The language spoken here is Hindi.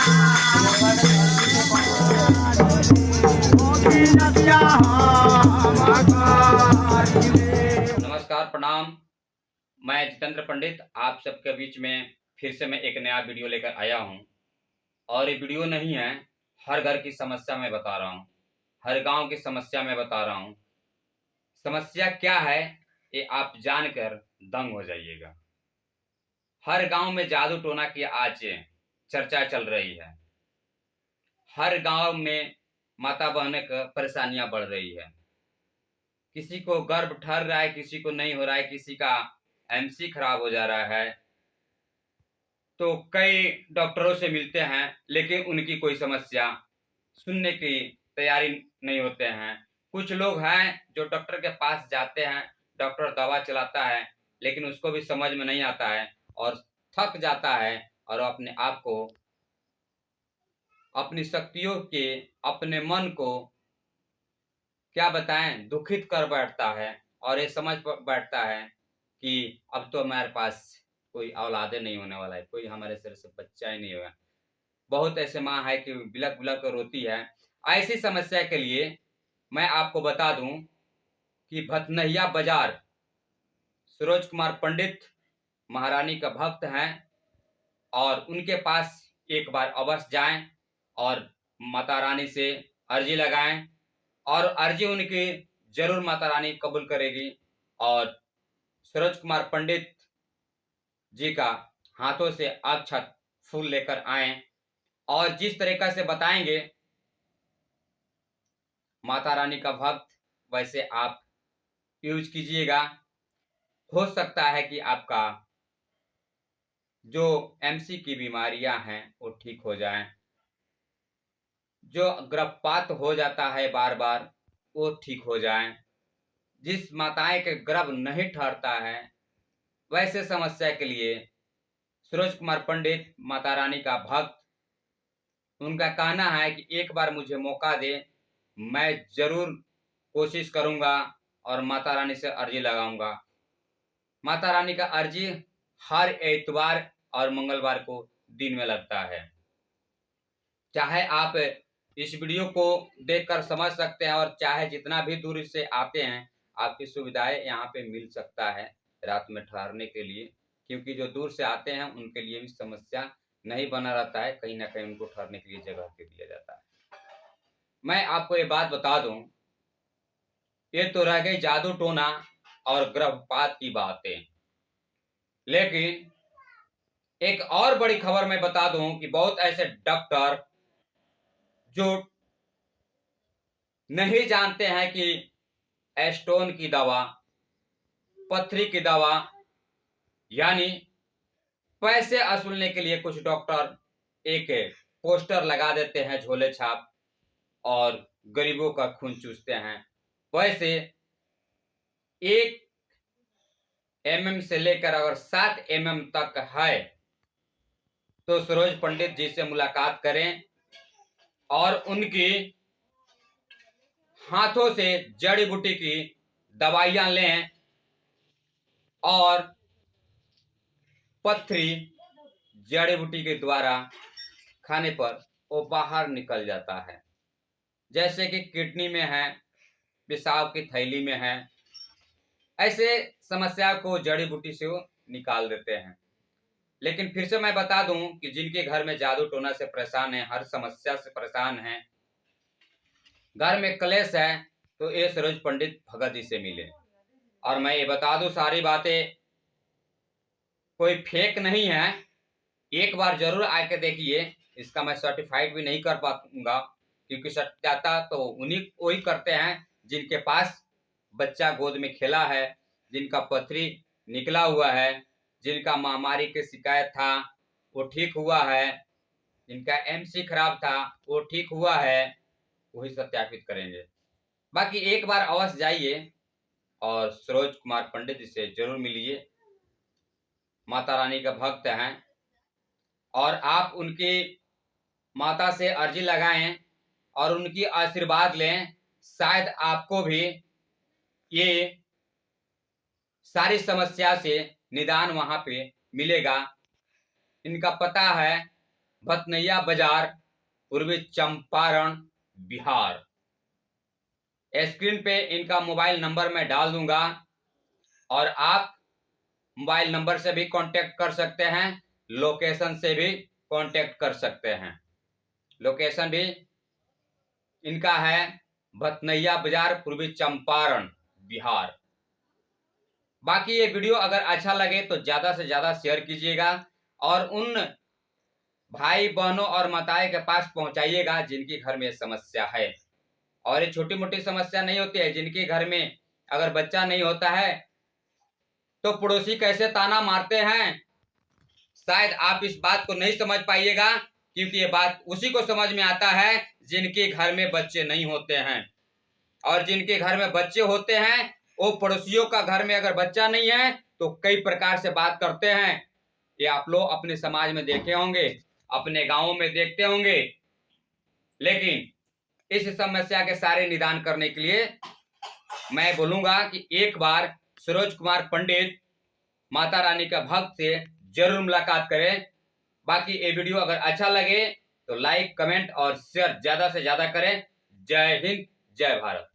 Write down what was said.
नमस्कार, प्रणाम। मैं जितेंद्र पंडित आप सबके बीच में फिर से मैं एक नया वीडियो लेकर आया हूं। और ये वीडियो नहीं है, हर घर की समस्या मैं बता रहा हूं, हर गांव की समस्या मैं बता रहा हूं। समस्या क्या है ये आप जानकर दंग हो जाइएगा। हर गांव में जादू टोना की आज चर्चा चल रही है। हर गांव में माता बहने का परेशानियां बढ़ रही है। किसी को गर्भ ठहर रहा है, किसी को नहीं हो रहा है, किसी का एमसी खराब हो जा रहा है। तो कई डॉक्टरों से मिलते हैं, लेकिन उनकी कोई समस्या सुनने की तैयारी नहीं होते हैं। कुछ लोग हैं जो डॉक्टर के पास जाते हैं, डॉक्टर दवा चलाता है, लेकिन उसको भी समझ में नहीं आता है और थक जाता है और अपने आप को, अपनी शक्तियों के, अपने मन को क्या बताएं, दुखित कर बैठता है और ये समझ बैठता है कि अब तो हमारे पास कोई औलादे नहीं होने वाला है, कोई हमारे सिर से बच्चा ही नहीं होगा। बहुत ऐसे माँ है कि बिलक बिलक कर रोती है। ऐसी समस्या के लिए मैं आपको बता दूं कि भतनहिया बाजार सरोज कुमार पंडित महारानी का भक्त हैं और उनके पास एक बार अवश्य जाएं और माता रानी से अर्जी लगाएं और अर्जी उनकी जरूर माता रानी कबूल करेगी। और सरोज कुमार पंडित जी का हाथों से अक्षत फूल लेकर आए और जिस तरीका से बताएंगे माता रानी का भक्त, वैसे आप यूज कीजिएगा। हो सकता है कि आपका जो एमसी की बीमारियां हैं वो ठीक हो जाएं, जो गर्भपात हो जाता है बार बार वो ठीक हो जाएं, जिस माताएं के गर्भ नहीं ठहरता है वैसे समस्या के लिए सरोज कुमार पंडित माता रानी का भक्त, उनका कहना है कि एक बार मुझे मौका दे, मैं जरूर कोशिश करूंगा और माता रानी से अर्जी लगाऊंगा। माता रानी का अर्जी हर इतवार और मंगलवार को दिन में लगता है। चाहे आप इस वीडियो को देखकर समझ सकते हैं और चाहे जितना भी दूर से आते हैं, आपकी सुविधाएं यहाँ पे मिल सकता है रात में ठहरने के लिए, क्योंकि जो दूर से आते हैं उनके लिए भी समस्या नहीं बना रहता है, कहीं ना कहीं उनको ठहरने के लिए जगह दे दिया जाता है। मैं आपको ये बात बता दूं, ये तो रह गई जादू टोना और गर्भपात की बातें, लेकिन एक और बड़ी खबर मैं बता दूं कि बहुत ऐसे डॉक्टर जो नहीं जानते हैं कि स्टोन की दवा, पथरी की दवा, यानी पैसे वसूलने के लिए कुछ डॉक्टर एक पोस्टर लगा देते हैं झोले छाप और गरीबों का खून चूसते हैं। वैसे 1 mm से लेकर अगर 7 mm तक है तो सरोज पंडित जी से मुलाकात करें और उनकी हाथों से जड़ी बूटी की दवाइयां लें और पथरी जड़ी बूटी के द्वारा खाने पर वो बाहर निकल जाता है। जैसे कि किडनी में है, पेशाब की थैली में है, ऐसे समस्या को जड़ी बूटी से वो निकाल देते हैं। लेकिन फिर से मैं बता दूं कि जिनके घर में जादू टोना से परेशान है, हर समस्या से परेशान है, घर में क्लेश है, तो ये सरोज पंडित भगत जी से मिले। और मैं ये बता दूं, सारी बातें कोई फेक नहीं है, एक बार जरूर आके देखिए। इसका मैं सर्टिफाइड भी नहीं कर पाऊंगा, क्योंकि सत्याता तो उन्हीं वही करते हैं जिनके पास बच्चा गोद में खेला है, जिनका पथरी निकला हुआ है, जिनका महामारी की शिकायत था वो ठीक हुआ है, जिनका एमसी खराब था वो ठीक हुआ है, वही सत्यापित करेंगे। बाकी एक बार अवश्य जाइए और सरोज कुमार पंडित जी से जरूर मिलिए। माता रानी का भक्त हैं और आप उनकी माता से अर्जी लगाएं और उनकी आशीर्वाद लें। शायद आपको भी ये सारी समस्या से निदान वहां पे मिलेगा। इनका पता है भतनैया बाजार, पूर्वी चंपारण, बिहार। स्क्रीन पे इनका मोबाइल नंबर मैं डाल दूंगा और आप मोबाइल नंबर से भी कांटेक्ट कर सकते हैं, लोकेशन से भी कांटेक्ट कर सकते हैं। लोकेशन भी इनका है भतनैया बाजार, पूर्वी चंपारण, बिहार। बाकी ये वीडियो अगर अच्छा लगे तो ज्यादा से ज्यादा शेयर कीजिएगा और उन भाई बहनों और माताएं के पास पहुंचाइएगा जिनके घर में समस्या है। और ये छोटी मोटी समस्या नहीं होती है, जिनके घर में अगर बच्चा नहीं होता है तो पड़ोसी कैसे ताना मारते हैं, शायद आप इस बात को नहीं समझ पाइएगा, क्योंकि ये बात उसी को समझ में आता है जिनके घर में बच्चे नहीं होते हैं। और जिनके घर में बच्चे होते हैं वो पड़ोसियों का घर में अगर बच्चा नहीं है तो कई प्रकार से बात करते हैं। ये आप लोग अपने समाज में देखे होंगे, अपने गांवों में देखते होंगे। लेकिन इस समस्या के सारे निदान करने के लिए मैं बोलूंगा कि एक बार सरोज कुमार पंडित माता रानी का भक्त से जरूर मुलाकात करें। बाकी ये वीडियो अगर अच्छा लगे तो लाइक, कमेंट और शेयर ज्यादा से ज्यादा करें। जय हिंद, जय भारत।